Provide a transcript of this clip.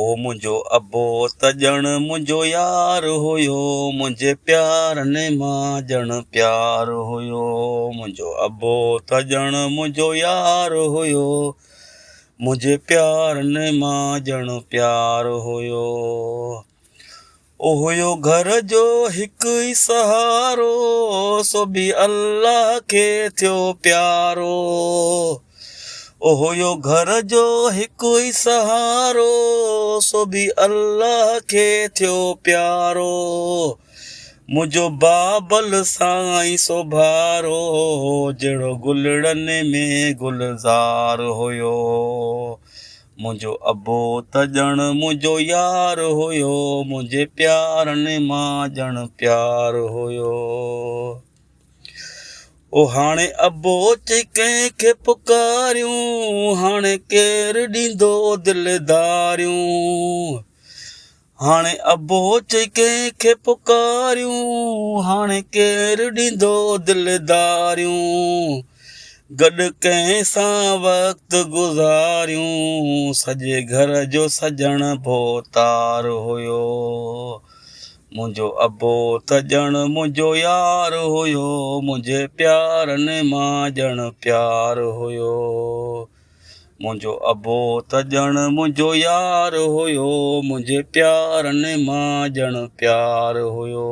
ओ मुंहिंजो अबो त ॼण मुंहिंजो यार हुयो, मुंहिंजे प्यारनि मां ॼण प्यार हुयो। मुंहिंजो अबो त ॼण मुंहिंजो यार हुयो, मुंहिंजे प्यारनि मां ॼण प्यार हुयो। ओ हुयो घर जो हिकु ई सहारो, सो बि अल्लाह खे थियो प्यारो। ओ हुयो घर जो हिकु ई सहारो, सो बि अल्लाह खे थियो प्यारो। मुंहिंजो बाबल साईं सो भारो, जहिड़ो गुलड़नि में गुलज़ार हुयो। मुंहिंजो अबो त ॼण मुंहिंजो यार हुयो, मुंहिंजे प्यारनि मां ॼण प्यार हुयो। ओ हाणे अबो चई कंहिंखे पुकारियूं, हाणे केरु ॾींदो दिलदारियूं। हाणे अबो चई कंहिंखे पुकारियूं, हाणे केरु ॾींदो दिलदारियूं। गॾु कंहिं सां वक़्तु गुज़ारियूं, सॼे घर जो सजण भोतार हुयो। मुंहिंजो अबो त ॼण मुंहिंजो यार हुयो, मुंहिंजे प्यारनि मां ॼण प्यार हुयो। मुंहिंजो अबो त ॼण मुंहिंजो यार हुयो, मुंहिंजे प्यारनि मां ॼण प्यार हुयो।